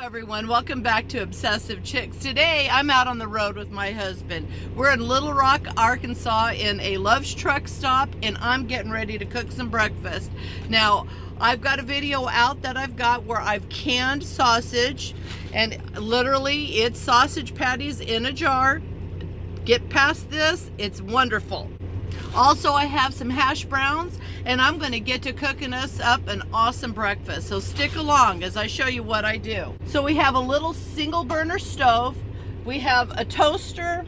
Everyone, welcome back to Obsessive Chicks. Today I'm out on the road with my husband. We're in Little Rock, Arkansas in a Love's truck stop, and I'm getting ready to cook some breakfast. Now I've got a video out that I've got where I've canned sausage, and literally it's sausage patties in a jar. Get past this, it's wonderful. Also, I have some hash browns, and I'm going to get to cooking us up an awesome breakfast. So stick along as I show you what I do. So we have a little single burner stove, we have a toaster,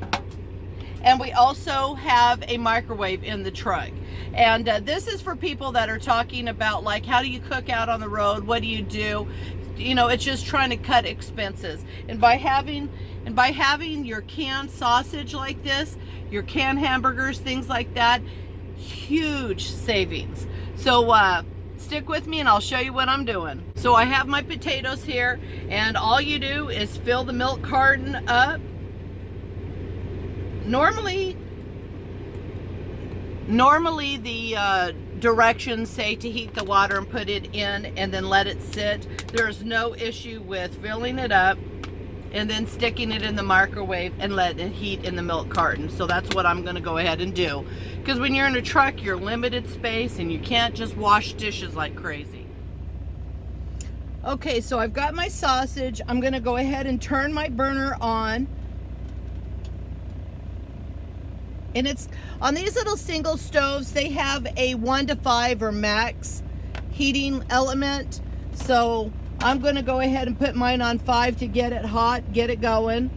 and we also have a microwave in the truck. And this is for people that are talking about, like, how do you cook out on the road? What do you do? You know, it's just trying to cut expenses. And by having your canned sausage like this, your canned hamburgers, things like that, huge savings. So stick with me and I'll show you what I'm doing. So I have my potatoes here, and all you do is fill the milk carton up. Normally the directions say to heat the water and put it in and then let it sit. There's no issue with filling it up and then sticking it in the microwave and letting it heat in the milk carton. So that's what I'm gonna go ahead and do. Because when you're in a truck, you're limited space and you can't just wash dishes like crazy. Okay, so I've got my sausage. I'm gonna go ahead and turn my burner on. And it's on these little single stoves, they have a 1 to 5 or max heating element. So I'm going to go ahead and put mine on 5 to get it hot, get it going.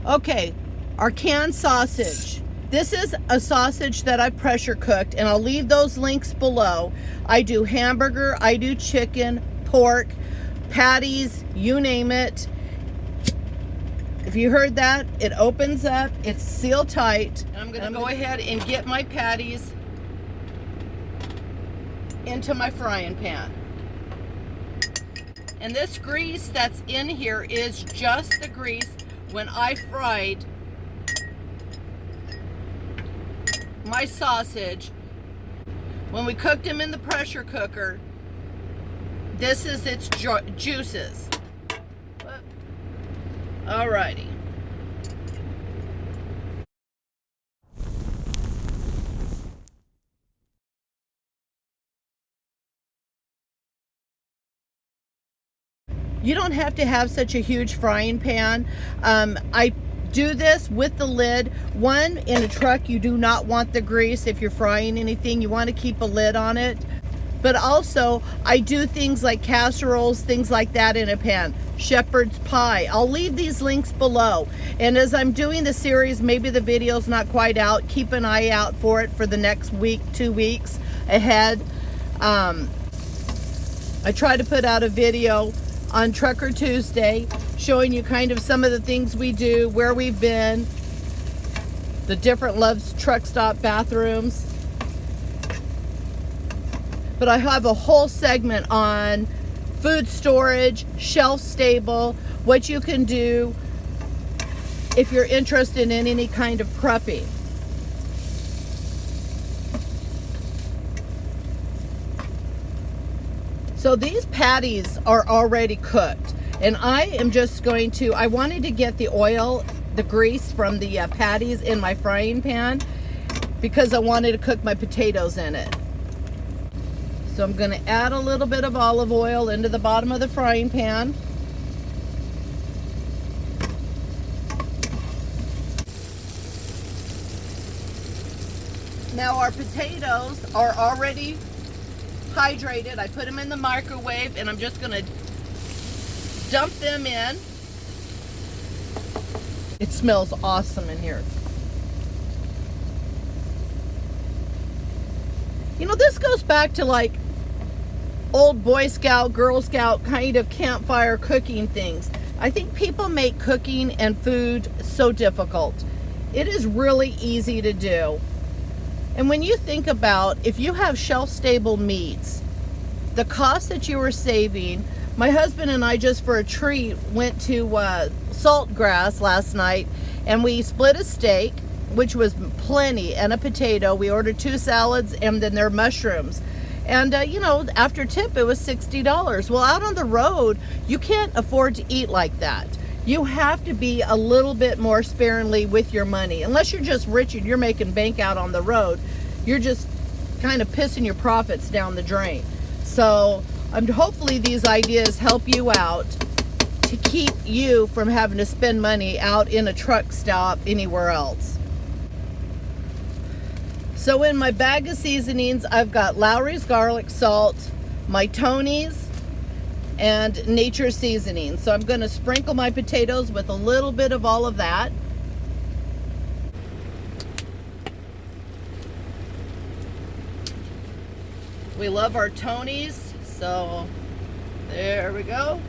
Okay, our canned sausage. This is a sausage that I pressure cooked, and I'll leave those links below. I do hamburger, I do chicken, pork, patties, you name it. If you heard that, it opens up, it's sealed tight. And I'm gonna go ahead and get my patties into my frying pan. And this grease that's in here is just the grease when I fried my sausage. When we cooked them in the pressure cooker, this is its juices. Alrighty. You don't have to have such a huge frying pan. I do this with the lid. One, in a truck, you do not want the grease if you're frying anything. You want to keep a lid on it. But also, I do things like casseroles, things like that in a pan. Shepherd's pie. I'll leave these links below. And as I'm doing the series, maybe the video's not quite out. Keep an eye out for it for the next week, 2 weeks ahead. I try to put out a video on Trucker Tuesday showing you kind of some of the things we do, where we've been, the different Love's truck stop bathrooms. But I have a whole segment on food storage, shelf stable, what you can do if you're interested in any kind of prepping. So these patties are already cooked, and I am just going to, I wanted to get the oil, the grease from the patties in my frying pan because I wanted to cook my potatoes in it. So I'm going to add a little bit of olive oil into the bottom of the frying pan. Now our potatoes are already hydrated. I put them in the microwave, and I'm just going to dump them in. It smells awesome in here. You know, this goes back to like old Boy Scout, Girl Scout kind of campfire cooking things. I think people make cooking and food so difficult. It is really easy to do. And when you think about, if you have shelf-stable meats, the cost that you are saving. My husband and I, just for a treat, went to Saltgrass last night, and we split a steak. which was plenty, and a potato. We ordered 2 salads and then their mushrooms. And, you know, after tip, it was $60. Well, out on the road, you can't afford to eat like that. You have to be a little bit more sparingly with your money. Unless you're just rich and you're making bank out on the road, you're just kind of pissing your profits down the drain. So hopefully these ideas help you out to keep you from having to spend money out in a truck stop anywhere else. So in my bag of seasonings, I've got Lowry's garlic salt, my Tony's, and Nature seasoning. So I'm going to sprinkle my potatoes with a little bit of all of that. We love our Tony's, so there we go.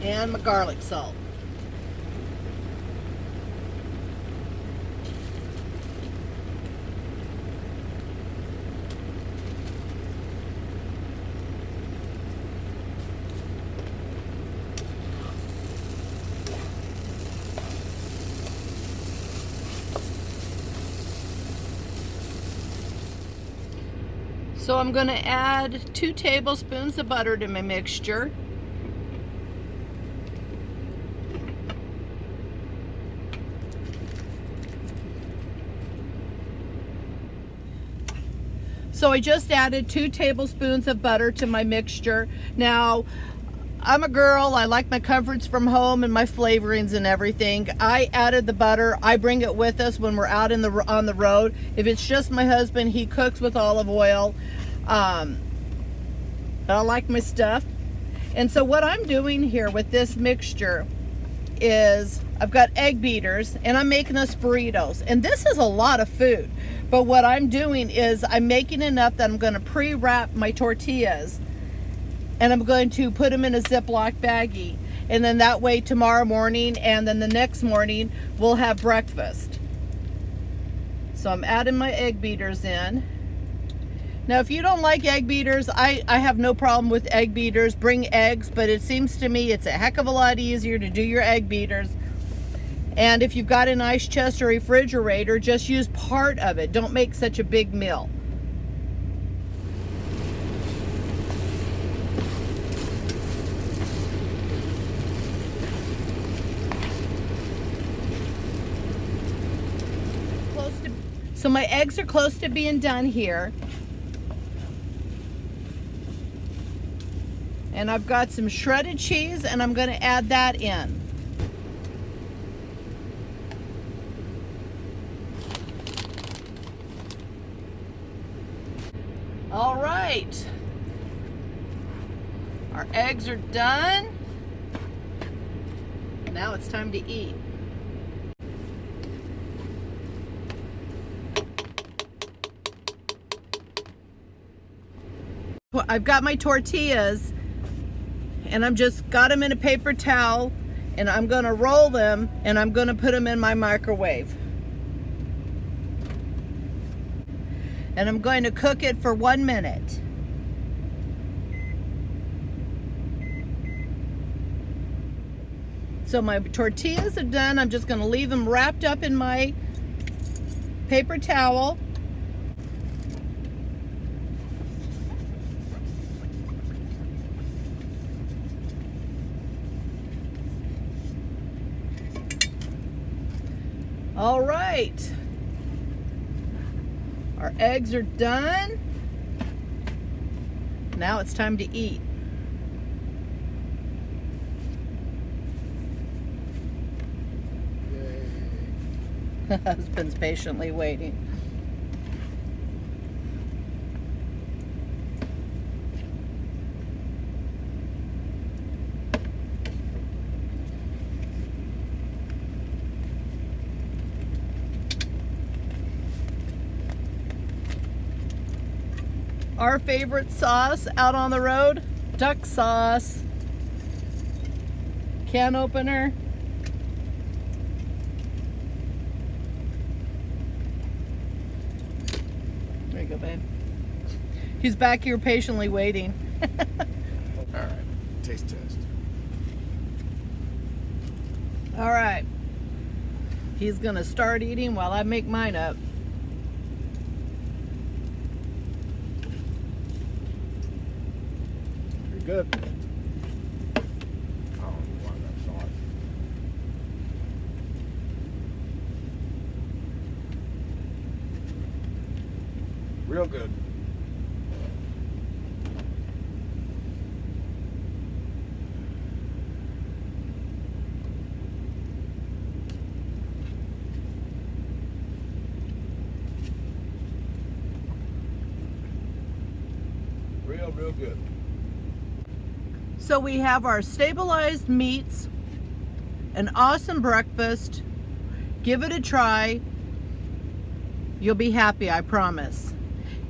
And my garlic salt. So I'm going to add 2 tablespoons of butter to my mixture. So I just added 2 tablespoons of butter to my mixture. Now, I'm a girl, I like my comforts from home and my flavorings and everything. I added the butter. I bring it with us when we're out on the road. If it's just my husband, he cooks with olive oil. But I like my stuff. And so what I'm doing here with this mixture is I've got egg beaters and I'm making us burritos. And this is a lot of food. But what I'm doing is I'm making enough that I'm going to pre-wrap my tortillas. And I'm going to put them in a Ziploc baggie. And then that way tomorrow morning and then the next morning we'll have breakfast. So I'm adding my egg beaters in. Now if you don't like egg beaters, I have no problem with egg beaters. Bring eggs, but it seems to me it's a heck of a lot easier to do your egg beaters. And if you've got an ice chest or refrigerator, just use part of it. Don't make such a big meal. So my eggs are close to being done here. And I've got some shredded cheese and I'm going to add that in. All right. Our eggs are done. Now it's time to eat. I've got my tortillas and I'm just got them in a paper towel and I'm going to roll them and I'm going to put them in my microwave. And I'm going to cook it for 1 minute. So my tortillas are done. I'm just going to leave them wrapped up in my paper towel. All right, our eggs are done. Now it's time to eat. Husband's patiently waiting. Our favorite sauce out on the road, duck sauce. Can opener. There you go, babe. He's back here patiently waiting. All right, taste test. All right. He's gonna start eating while I make mine up. Pretty good. I don't know why that's hard. Real good. Real good. So we have our stabilized meats, an awesome breakfast. Give it a try. You'll be happy, I promise.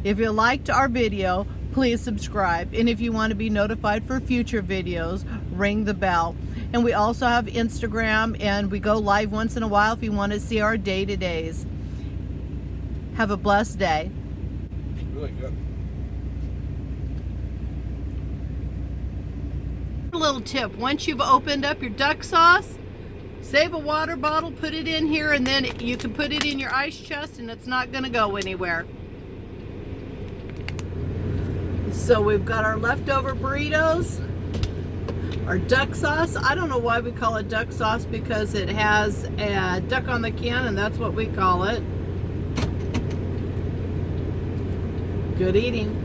If you liked our video, please subscribe. And if you want to be notified for future videos, ring the bell. And we also have Instagram, and we go live once in a while if you want to see our day-to-days. Have a blessed day. Really good. A little tip, once you've opened up your duck sauce, save a water bottle, put it in here, and then you can put it in your ice chest and it's not going to go anywhere. So we've got our leftover burritos, our duck sauce. I don't know why we call it duck sauce, because it has a duck on the can and that's what we call it. Good eating.